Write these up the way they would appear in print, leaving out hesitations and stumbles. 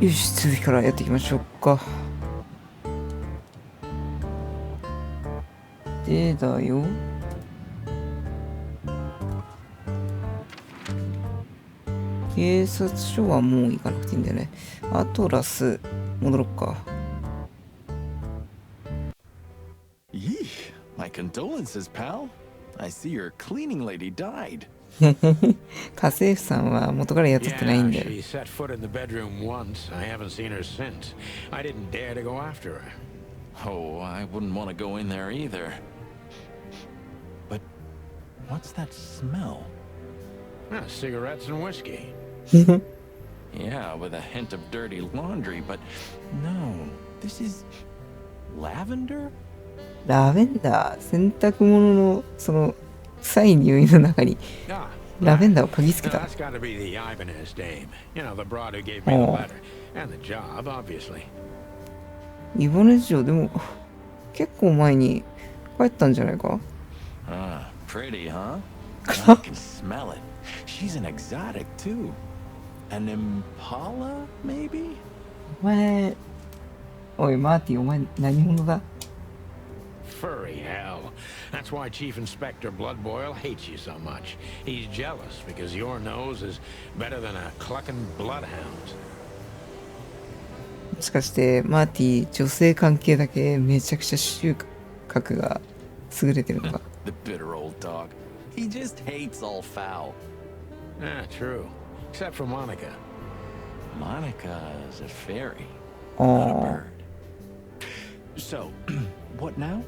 よし、続きからやっていきましょうか。でだよ。警察署はもう行かなくていいんだよね。アトラス、戻ろっか。Yee, my condolences, pal. I see your cleaning lady died. 家政婦さんは元から雇ってないん Yeah, だよ。 she set foot in the bedroom once. I haven't seen her since. I didn't dare to go after her. Oh, I wouldn't want to go in there either. But what's that smell? Cigarettes and whiskey. Yeah, with a hint of dirty laundry, but no, this is lavender? ラベンダー、洗濯物のその臭い匂いの中に Ah, ラベンダーを嗅ぎつけ now た。 that's got to be the Ibanez dame. You know, the broad who gave me the letter. And the job, obviously. イバネス城でも結構前に帰ったんじゃないか。 Ah, pretty, huh? I can smell it. She's an exotic, too. An impala, maybe? お前、おいマーティ、お前何者だ？ Furry hell. That's why Chief Inspector Bloodboil hates you so much. He's jealous because your nose is better than a clucking bloodhound. もしかしてマーティ、女性関係だけめちゃくちゃ収穫が優れてるのか。 The bitter old dog. He just hates all foul. Ah, true. Except for Monica. Monica's a fairy, あ not a あ。 bird. So, what now?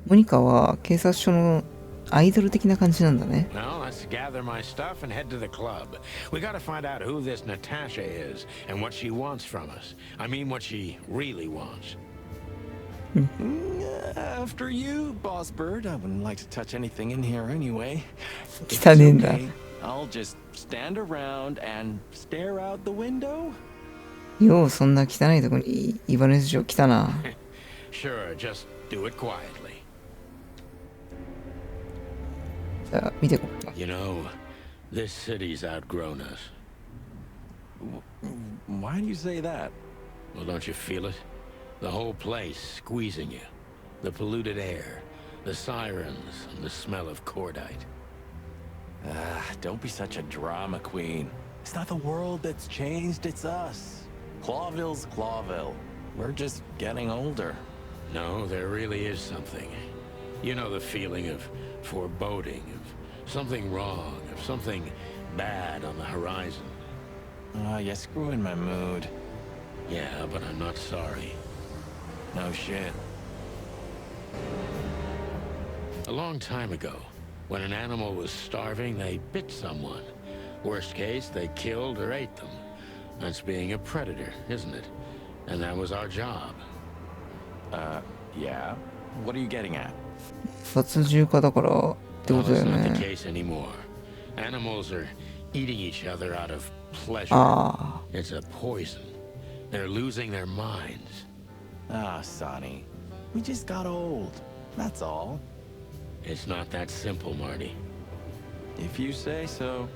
モニカは警察署のアイドル的な感じなんだね。 Well, let's gather my stuff and head to the club. We gotta find out who this Natasha is and what she wants from us. I mean, what she really wants. After you, Boss Bird. I wouldn't like to touch anything in here anyway. If 汚 it's ねえんだ。 okay, I'll just stand around and stare out the window. ようそんな汚いとこにイバネス城来たな。 Sure, just do it quietly. じゃあ見てこうか。 You know, this city's outgrown us. Why do you say that? Well, don't you feel it? The whole place squeezing you. The polluted air, the sirens, and the smell of cordite. Don't be such a drama queen. It's not the world that's changed, it's us. Clawville's Clawville. We're just getting older. No, there really is something. You know the feeling of foreboding, of something wrong, of something bad on the horizon. You're screwing my mood. Yeah, but I'm not sorry. No shit. A long time ago, when an animal was starving, they bit someone. Worst case, they killed or ate them. That's being a predator, isn't it? And that was our job. Yeah? What are you getting at? 殺獣家だからってこ Well, とだ that's よ not the ね。 case anymore. Animals are eating each other out of pleasure. ああ。 It's a poison. They're losing their minds. Ah, Sonny. We just got old. That's all. It's not that simple, Marty. If you say so.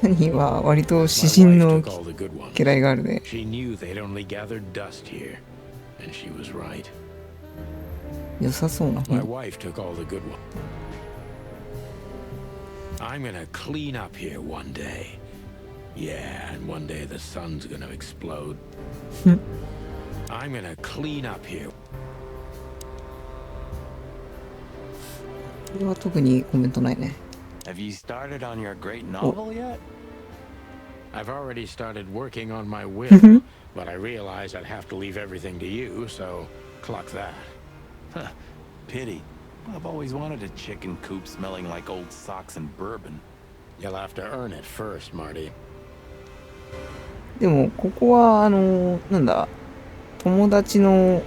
サニーは割と My 詩人 wife の took all the good ones. 嫌いがあるね。 She knew they'd only gathered dust here. And she was right. 良さそうな My 本。 wife took all the good ones. I'm gonna clean up here one day. Yeah, and one day the sun's gonna explode. I'm gonna clean up here. これは特にコメントないね。 Have you started on your great novel yet? I've already started working on my will, but I realized I'd have to leave everything to you, so clock that. Huh. Pity. I've always wanted a chicken coop smelling like old socks and bourbon. You'll have to earn it first, Marty. でもここはなんだ、友達の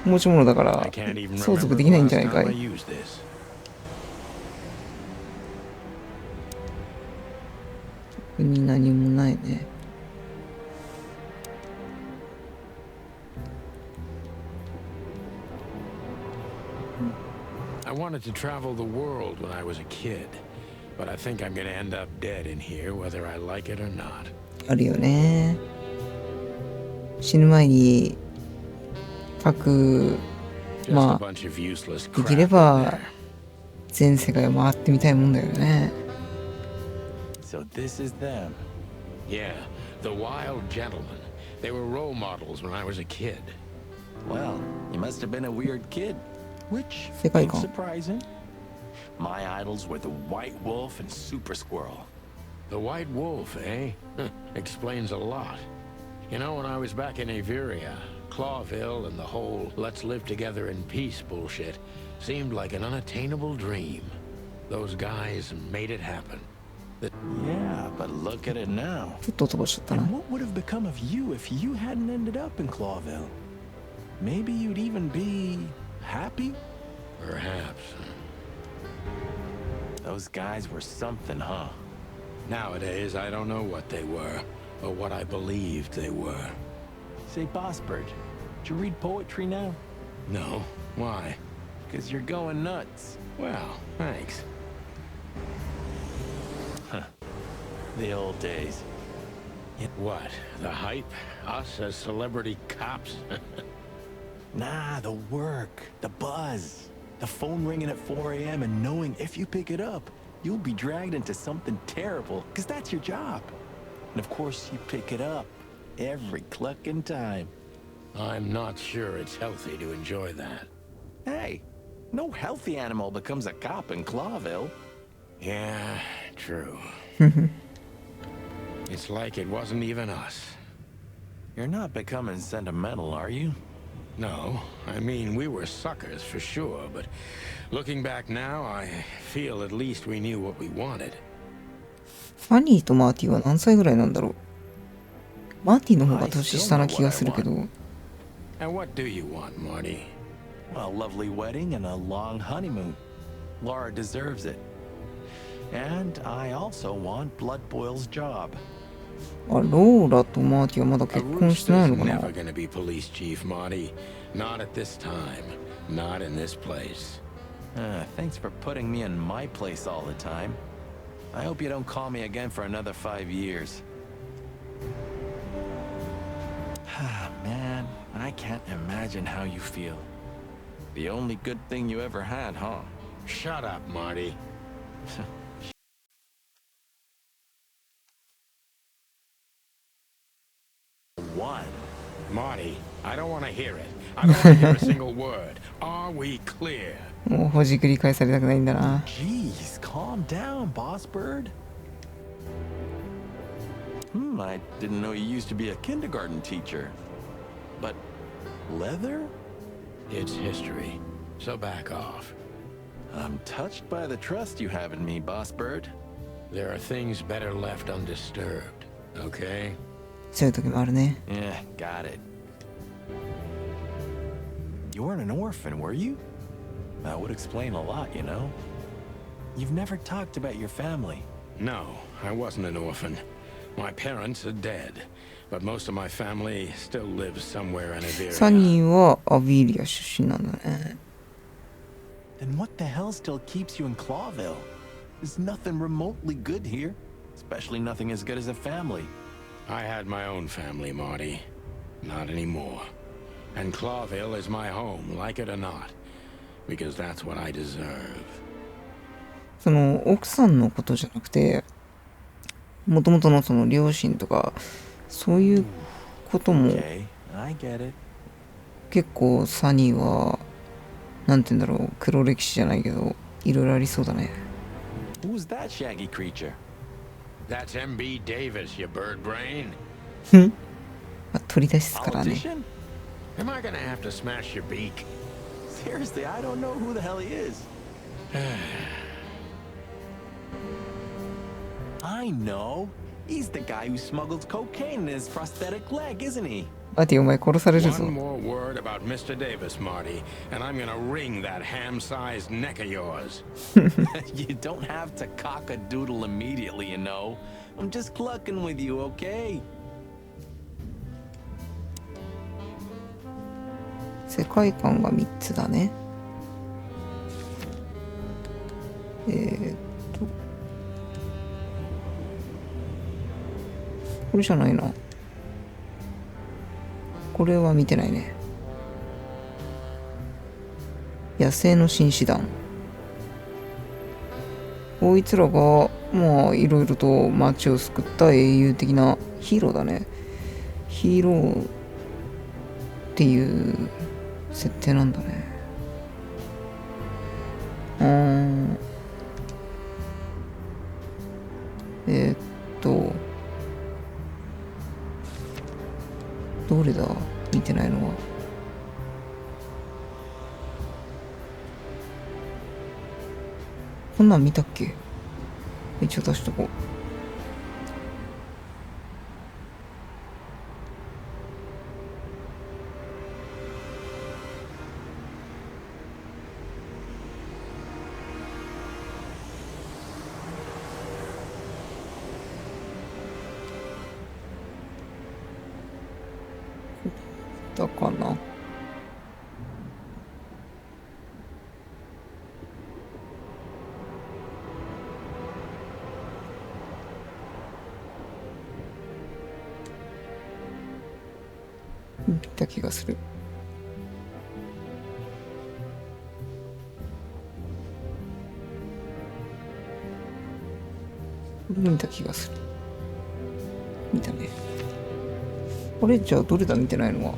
持ち物だか I ら can't even 相 remember 続で the きないんじゃ last ないか time I い。 used this. 特に何もないね。 I wanted to travel the world when I was a kid, but I think I'm gonna end up dead in here whether I like it or not. あるよね。死ぬ前に書く、まあ、できれば全世界を回ってみたいもんだよね。So this is them. Yeah, the wild gentlemen. They were role models when I was a kid. Well, you must have been a weird kid, which 世界 ain't 観。 surprising. My idols were the White Wolf and Super Squirrel. The White Wolf, eh? Explains a lot. You know, when I was back in Averia, Clawville and the whole let's live together in peace bullshit seemed like an unattainable dream. Those guys made it happen. Yeah, but look at it now. ちょっと飛ばしちゃったな。 And what would have become of you if you hadn't ended up in Clawville? Maybe you'd even be happy? Perhaps. Those guys were something, huh? Nowadays, I don't know what they were, or what I believed they were. Say, Bossbird, did you read poetry now? No. Why? 'Cause you're going nuts. Well, thanks. The old days. What? The hype? Us as celebrity cops? Nah, the work, the buzz, the phone ringing at 4 a.m. and knowing if you pick it up, you'll be dragged into something terrible, 'cause that's your job. And of course, you pick it up every clucking time. I'm not sure it's healthy to enjoy that. Hey, no healthy animal becomes a cop in Clawville. Yeah, true. It's like it wasn't even us. You're not becoming sentimental, are you? No, I mean, we were suckers for sure, but looking back now, I feel at least we knew what we wanted. ファニーとマーティは何歳ぐらいなんだろう。マーティの方が年下な気がするけど。 And what do you want, Marty? A lovely wedding and a long honeymoon. Laura deserves it. And I also want Blood Boil's job. あ、ローラとマーティはまだ A 結婚してない rooster's のかな。 never gonna be police chief, Marty. Not at this time. Not in this place. Thanks for putting me in my place all the time. I hope you don't call me again for another 5 years. Man, I can't imagine how you feel. The only good thing you ever had, huh? Shut up, Marty. What? Marty, I don't want to hear it. I don't want to hear a single word. Are we clear? もうほじくり返されたくないんだな。 Jeez, calm down, boss bird. I didn't know you used to be a kindergarten teacher. But leather? It's history, so back off. I'm touched by the trust you have in me, boss bird. There are things better left undisturbed, okay? そういう時もあるね。 Yeah, got it. You weren't an orphan, were you? That would explain a lot, you know? You've never talked about your family. No, I wasn't an orphan. My parents are dead, but most of my family still lives somewhere in サ Averia. ニーはアビーリア出身なんだね。 Then what the hell still keeps you in Clawville? There's nothing remotely good here, especially nothing as good as a family. I had my own family, Marty. Not anymore. And Clawville is my home, like it or not. Because that's what I deserve. その奥さんのことじゃなくて、もともとのその両親とかそういうことも Okay, I get it. 結構サニーはなんて言うんだろう、黒歴史じゃないけどいろいろありそうだね。 Who's that shaggy creature? That's MB Davis, you bird brain. まあ、取り出しですからね。 Politician? Am I gonna have to smash your beak? Seriously, I don't know who the hell he is. I know. He's the guy who smuggled cocaine in his prosthetic leg, isn't he? マティお前殺されるぞ。 One more word about Mr. Davis, Marty, and I'm gonna wring that ham-sized neck of yours. You don't have to cock a doodle immediately, you know. I'm just clucking with you, okay? 世界観が3つだね。これじゃないな。これは見てないね。野生の紳士団。こいつらがまあいろいろと街を救った英雄的なヒーローだね。ヒーローっていう設定なんだね。えーっとどれだ、見てないのは。こんなん見たっけ。一応出しとこう。だかな。見た気がする。見た気がする。見たね。あれ、じゃあどれだ、見てないのは。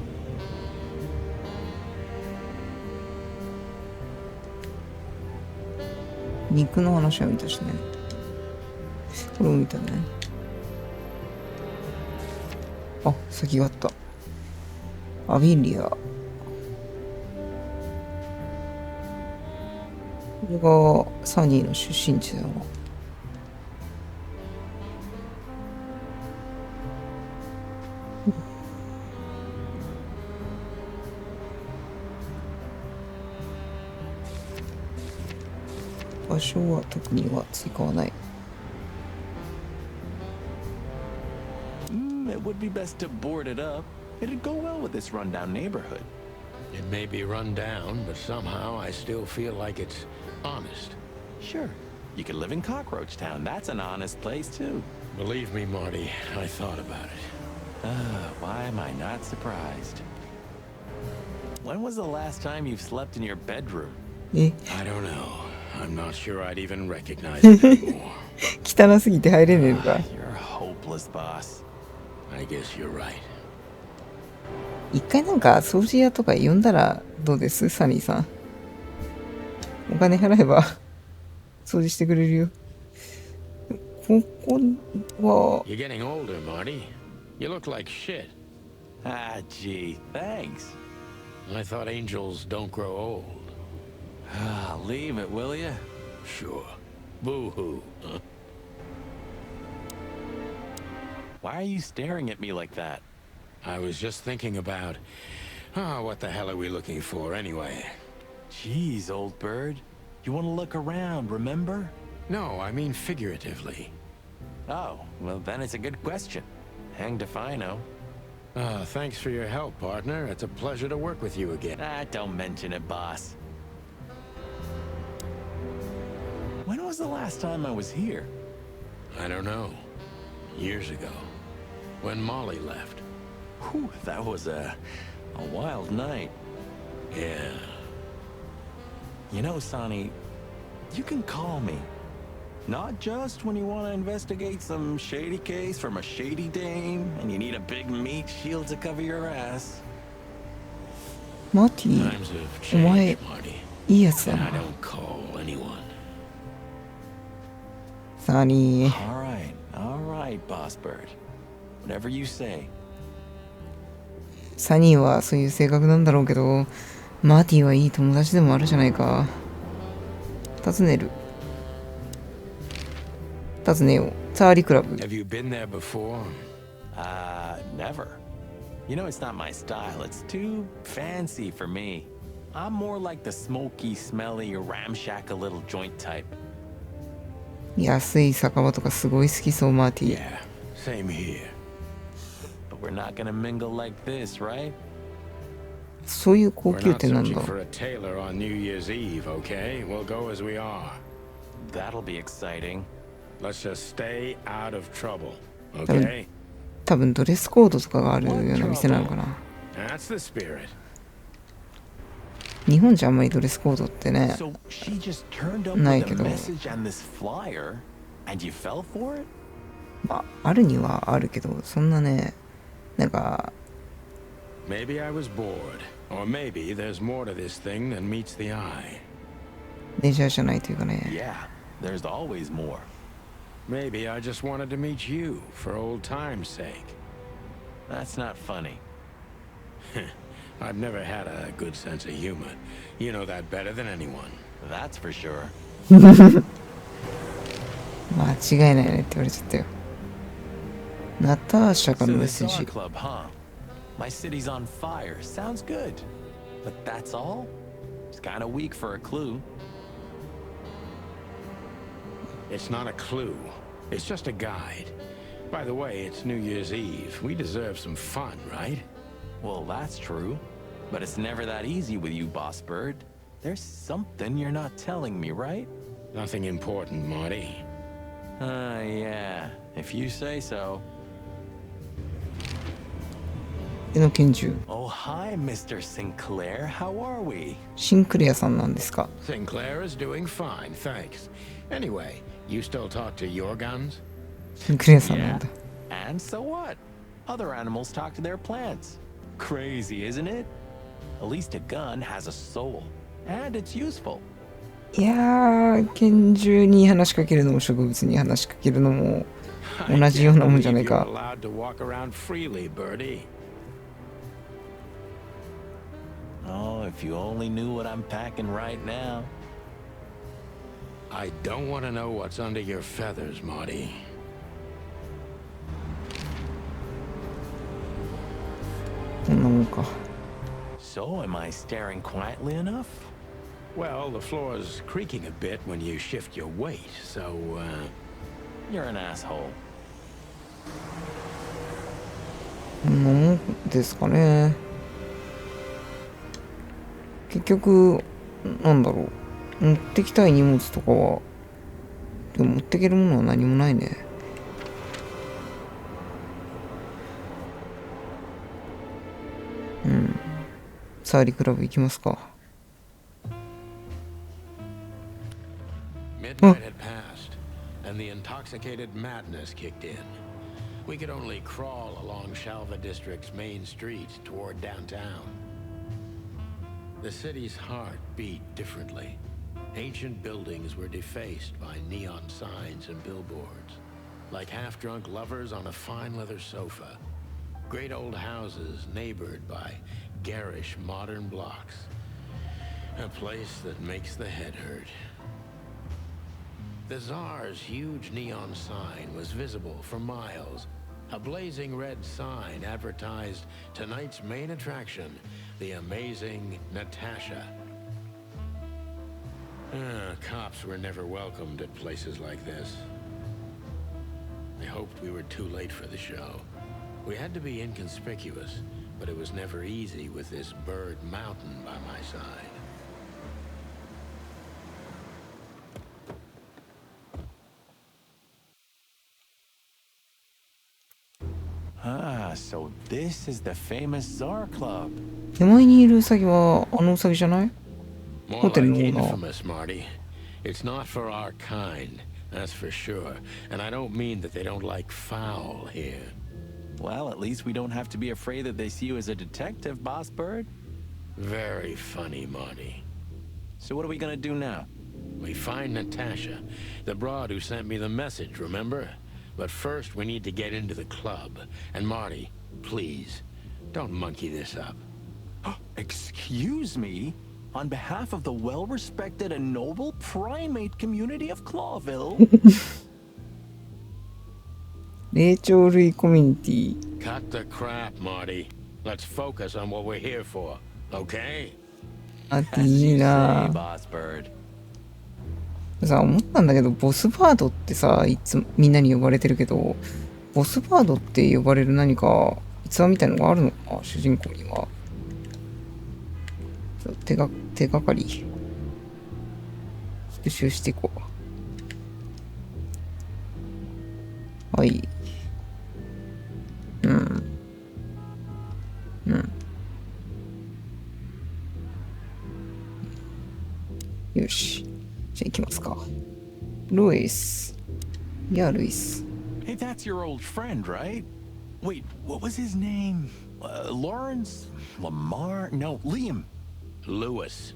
肉の話は見たしね。これも見たね。あ、先があった。アビリア。これがサニーの出身地だな。場所は特には追加はない。It would be best to board it up. It'd go well with this rundown neighborhood. It may be run down, but somehow I still feel like it's honest. Sure, you could live in Cockroach Town. That's an honest place, too. Believe me, Marty, I thought about it. Why am I not surprised? When was the last time you've slept in your bedroom? Eh? I don't know. I'm not sure I'd even recognize it anymore. 汚すぎて入れねえのか。You're hopeless, boss. I guess you're right. 一回なんか掃除屋とか呼んだらどうです、サニーさん。お金払えば掃除してくれるよ。ここは You're getting older, Marty. You look like shit. Ah, gee, thanks. I thought angels don't grow old. Leave it, will ya? Sure. Boo-hoo, huh? Why are you staring at me like that? I was just thinking about... what the hell are we looking for anyway? Jeez, old bird. You want to look around, remember? No, I mean figuratively. Oh, well then it's a good question. Hanged if I know. Thanks for your help, partner. It's a pleasure to work with you again. Don't mention it, boss. When was the last time I was here? I don't know. Years ago. When Molly left. Whew, that was a wild night. Yeah. You know, Sonny, you can call me. Not just when you want to investigate some shady case from a shady dame and you need a big meat shield to cover your ass. マーティ、 Times have お前 changed, Marty. いいやつだ And I な。 don't call anyone. サニー、 All right, boss bird. Whatever you say. サニーはそういう性格なんだろうけど、マーティはいい友達でもあるじゃないか。尋ねる。尋ねよう。ターリクラブ。 Have you been there before? Never. You know, it's not my style. It's too fancy for me. I'm more like the smoky, smelly, ramshackle little joint type. 安い酒場とかすごい好きそう、マーティ。 Yeah, same here. But we're not gonna mingle like this, right? そういう高 We're 級 not 店なんだ searching。for a tailor on New Year's Eve, okay? We'll go as we are. That'll be exciting. Let's just stay out of trouble, okay? 多分ドレスコードとかがあるような店なのかな。 That's the spirit. 日本じゃあんまりドレスコードってね、 So she just turned up ない with け a ど、 message and this flyer, and you fell for it? まあ、あるにはあるけど、そんなね、なんか、 Maybe I was bored, or maybe there's more to this thing than meets the eye. メジャーじゃないというかね。 Yeah, there's always more. Maybe I just wanted to meet you for old time's sake. That's not funny. I've never had a good sense of humor. You know that better than anyone. That's for sure. 間違いないねって言われちゃったよ。ナターシャからの So メッ the セー Tsar ジ。 Club, huh? My city's on fire. Sounds good. But that's all? It's kind of weak for a clue. It's not a clue. It's just a guide. By the way, it's New Year's Eve. We deserve some fun, right? Well, that's true. But it's never that easy with you, Boss Bird. There's something you're not telling me, right? Nothing important, Marty. Yeah. If you say so. 手の拳銃。 Oh, hi, Mr. Sinclair. How are we? シンクレアさんなんですか？ Sinclair is doing fine, thanks. Anyway, you still talk to your guns? シンクレアさんなんだ。 And so what? Other animals talk to their plants. Crazy, isn't it? At least a gun has a soul. And it's useful. いやー、拳銃に話しかけるのも植物に話しかけるのも I 同じよう can't なもんじゃない believe か。 you're allowed to walk around freely, Birdie. Oh, if you only knew what I'm packing right now. I don't want to know what's under your feathers, Marty. こんなもんか。 So, am I staring quietly enough? Well, the floor's creaking a bit when you shift your weight, so, You're an asshole. こんなもんですかね。結局、なんだろう。持ってきたい荷物とかは、でも持ってけるものは何もないね。うん。サーリクラブ行きますか。 midnight had passed, and the intoxicated madness kicked in. We could only crawl along Shalva District's main street toward downtown. The city's heart beat differently. Ancient buildings were defaced by neon signs and billboards, like half-drunk lovers on a fine leather sofa. Great old houses neighbored by garish modern blocks. A place that makes the head hurt. The Tsar's huge neon sign was visible for miles. A blazing red sign advertised tonight's main attraction, the amazing Natasha. Cops were never welcomed at places like this. I hoped we were too late for the show. We had to be inconspicuous, but it was never easy with this bird mountain by my side. Ah, so this is the famous Tsar Club. 手前にいるウサギはあのウサギじゃない？ More Hotel like no. infamous, Marty. It's not for our kind, that's for sure. And I don't mean that they don't like foul here. Well, at least we don't have to be afraid that they see you as a detective, Boss Bird. Very funny, Marty. So what are we gonna do now? We find Natasha, the broad who sent me the message, remember? But first, we need to get into the club. And Marty, please, don't monkey this up. Excuse me? On behalf of the well-respected and noble primate community of Clawville? 霊長類コミュニティ。 Cut the crap, Marty. Let's focus on what we're here for, okay? あってい As い you な say, Boss Bird. さ、思ったんだけど、ボスバードってさ、いつもみんなに呼ばれてるけど、ボスバードって呼ばれる何か逸話みたいのがあるのか、主人公には。手がかり。復習していこう。はい。きますか。ルイス。いや、ルイス。Hey, that's your old friend, right? Wait, what was his name? Lawrence? Lamar? No, Liam. Lewis.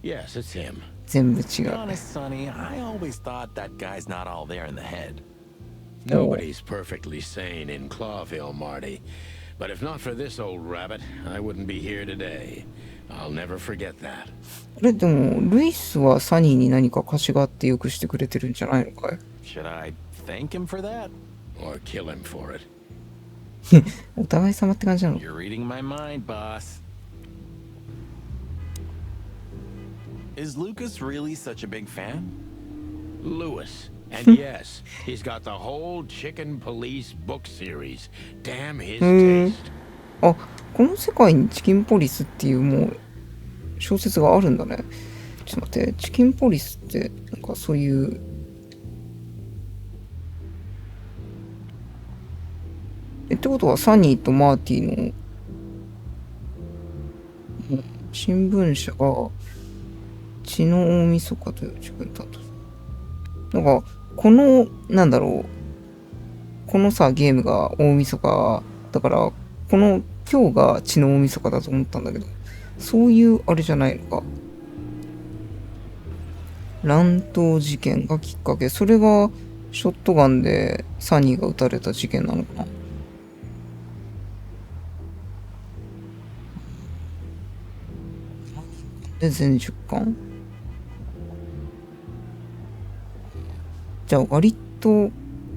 Yes, it's him. 全部違 To be う。 honest, Sonny, I always thought that guy's not all there in the head. Nobody's perfectly sane in Clawville, Marty. But if not for this old rabbit, I wouldn't be here today. I'll never forget that. あれ、でも、ルイスはサニーに何か貸しがあってよくしてくれてるんじゃないのかい？ Should I thank him for that? Or kill him for it. お互い様って感じなの？ You're reading my mind, boss. Is Lucas really such a big fan? Lewis. And yes, he's got the whole Chicken Police book series. Damn his taste. あ、この世界にチキンポリスっていうもう小説があるんだね。ちょっと待って、チキンポリスってなんかそういうってことはサニーとマーティの新聞社が血の大晦日という時間だと。なんかこのなんだろう、このさゲームが大晦日だからこの今日が血の大晦日だと思ったんだけど、そういうあれじゃないのか。乱闘事件がきっかけ、それがショットガンでサニーが撃たれた事件なのかな。で全10巻。じゃあ割と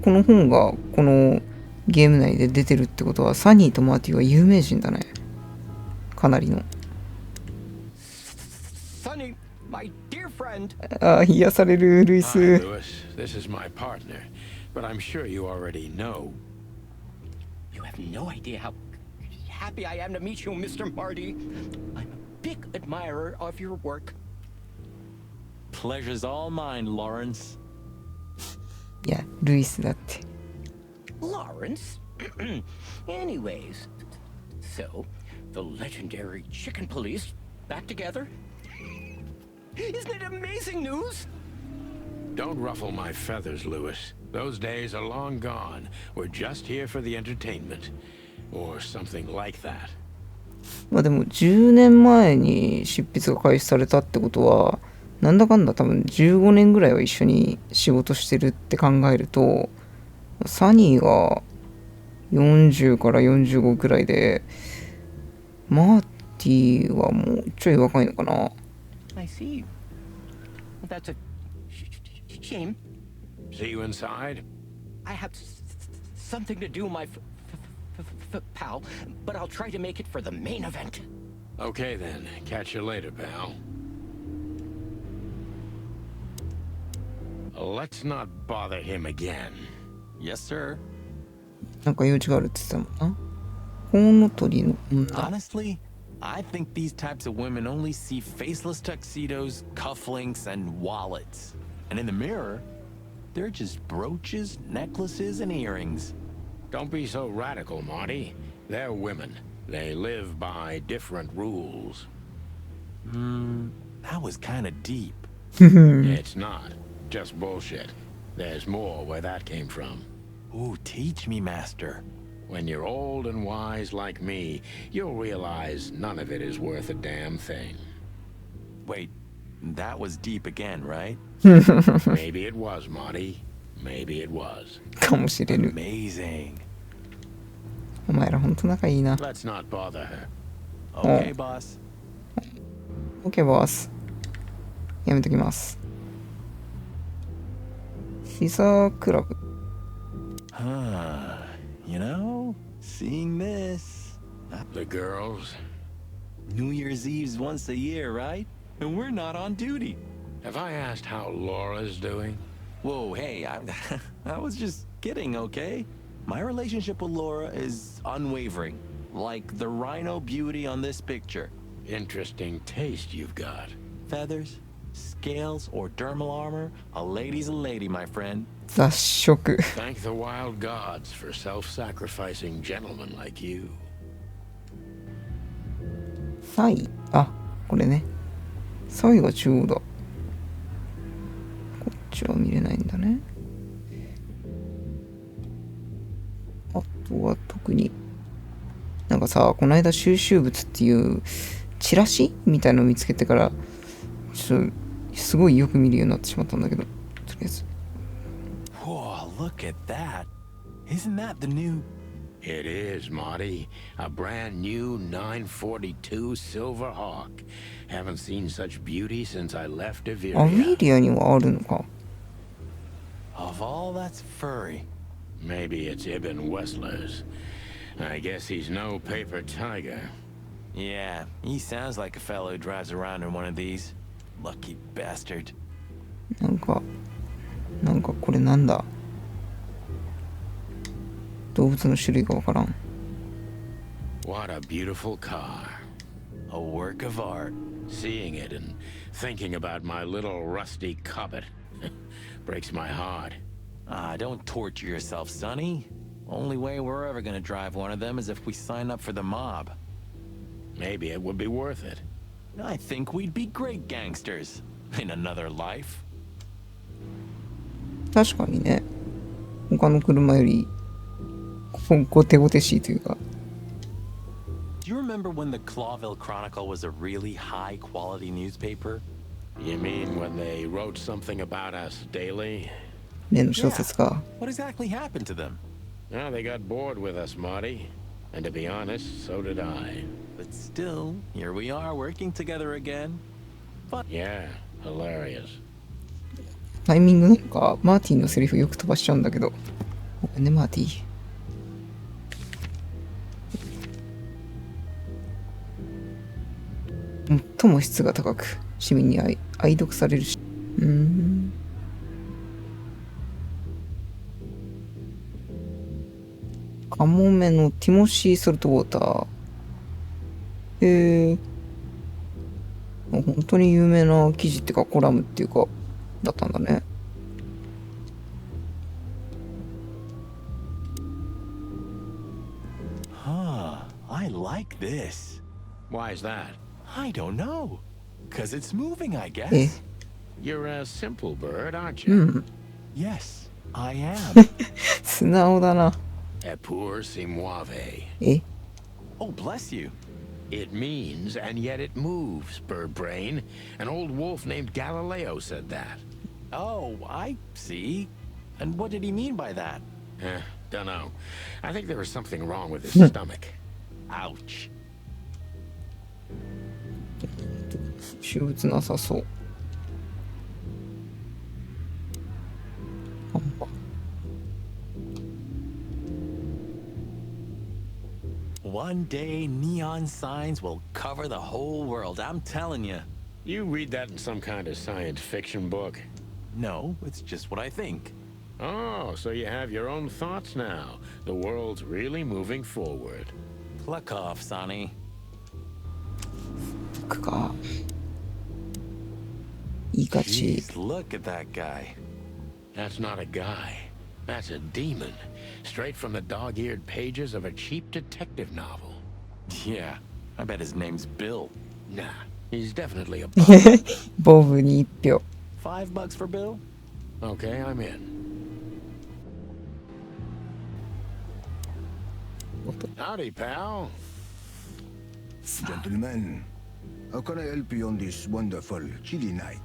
この本がこのゲーム内で出てるってことはサニーとマーティは有名人だね。かなりの。Sonny, my dear friend. ああ、癒されるルイ Hi, ス。 Lewis. This is my partner. But I'm sure you already know. You have no idea how happy I am to meet you, Mr. Marty. I'm a big admirer of your work. Pleasure's all mine, Lawrence. いや、ルイスだって。Lawrence? Anyways, so the legendary Chicken Police back together? Isn't it amazing news? Don't ruffle my feathers, Lewis. Those days are long gone. We're just here for the entertainment. Or something like that. まあでも10年前に執筆が開始されたってことはなんだかんだ多分15年ぐらいは一緒に仕事してるって考えると、サニーが40から45くらいでマーティはもうちょい若いのかな。 I see. That's a shame. See you inside? I have something to do, my pal, but I'll try to make it for the main event. Okay then. Catch you later, pal. Let's not bother him again. Yes, sir. なんか用事があるって言ってたもんな。コウノトリの女。 Honestly, I think these types of women only see faceless tuxedos, cufflinks, and wallets. And in the mirror, they're just brooches, necklaces, and earrings. Don't be so radical, Marty. They're women. They live by different rules. That was kind of deep. It's not. Just bullshit. There's more where that came from. Ooh, teach me, master. When you're old and wise like me, you'll realize none of it is worth a damn thing. Wait, that was deep again, right? Maybe it was, Marty. Maybe it was. かもしれぬ。 Amazing. お前らほんと仲いいな。 Let's not bother her. Okay, boss. OK ボス。やめときます。シザークラブ。 Huh. You know, seeing this. The girls? New Year's Eve's once a year, right? And we're not on duty. Have I asked how Laura's doing? Whoa, hey, I was just kidding, okay? My relationship with Laura is unwavering, like the rhino beauty on this picture. Interesting taste you've got. Feathers, scales, or dermal armor, a lady's a lady, my friend. 雑食。 Thank the wild gods for self-sacrificing gentlemen like you. サイ、あ、これね。サイが中央だ。ちは見れないんだね。あとは特になんかさ、この間収集物っていうチラシみたいのを見つけてからちょっとすごいよく見るようになってしまったんだけど、とりあえず。 Whoa, look at that. Isn't that the new... It is, Marty. A brand new 942 Silver Hawk. Haven't seen such beauty since I left アメ Iveria. リアにはあるのか。 Of all that's furry. Maybe it's Ibn Wessler's. I guess he's no paper tiger. Yeah, he sounds like a fellow who drives around in one of these. Lucky bastard. なんかこれなんだ。動物の種類がわからん。 What a beautiful car. A work of art. Seeing it and thinking about my little rusty cobbit breaks my heart. Ah, don't torture yourself, Sonny. Only way we're ever gonna drive one of them is if we sign up for the mob. Maybe it would be worth it. I think we'd be great gangsters in another life. 確かにね、他の車よりゴテゴテしいというか。 Do you remember when the Clawville Chronicle was a really high-quality newspaper? You mean when they wrote something about us daily? 例の小説か。 What exactly happened to them? Well, they got bored with us, Marty. And to be honest, so did I. But still, here we are working together again. Yeah, hilarious. タイミングなんかマーティンのセリフよく飛ばしちゃうんだけど。ごめんね、マーティ。最も質が高く市民に愛読されるし。カモメのティモシー・ソルトウォーター。本当に有名な記事っていうかコラムっていうかだったんだね。 Huh, I like this. Why is that? I don't know. 'Cause it's moving, I え guess. You're a simple bird, aren't you? Yes, I am. 素直だな。 Epur si muove. え Oh, bless you. It means, and yet it moves, bird brain. An old wolf named Galileo said that. Oh, I see. And what did he mean by that? Dunno. I think there was something wrong with his stomach. Ouch. 私物なさそう。 One day, neon signs will cover the whole world, I'm telling you. You read that in some kind of science fiction book? No, it's just what I think. Oh, so you have your own thoughts now. The world's really moving forward. Pluck off, Sonny. 僕か。いいかち。 Jeez, look at that guy. That's not a guy. That's a demon. Straight from the dog-eared pages of a cheap detective novel. Yeah, I bet his name's Bill. Nah, he's definitely a ボブに一票。 $5 for Bill? Okay, I'm in. Howdy, pal. Gentlemen, how can I help you on this wonderful chilly night?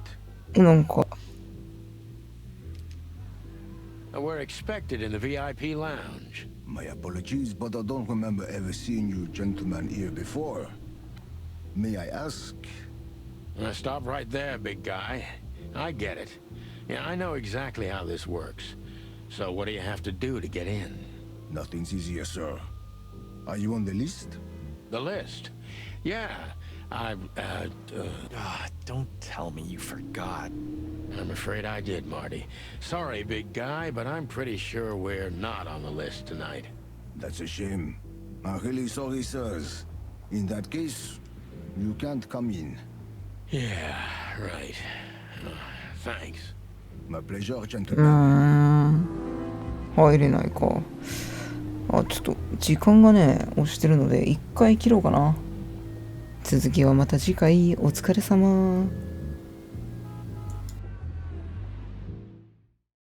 なんか We're expected in the VIP lounge. My apologies, but I don't remember ever seeing you gentlemen here before. May I ask? Stop right there, big guy. I get it. Yeah, I know exactly how this works. So what do you have to do to get in? Nothing's easier, sir. Are you on the list? The list? Yeah, Don't tell me you forgot. I'm afraid I did, Marty. Sorry, big guy, but I'm pretty sure we're not on the list tonight. That's a shame. I'm really sorry, sirs. In that case, you can't come in. Yeah, right. Thanks. My pleasure, う gentlemen. 入れないか。あ、ちょっと時間がね押してるので一回切ろうかな。続きはまた次回。お疲れ様。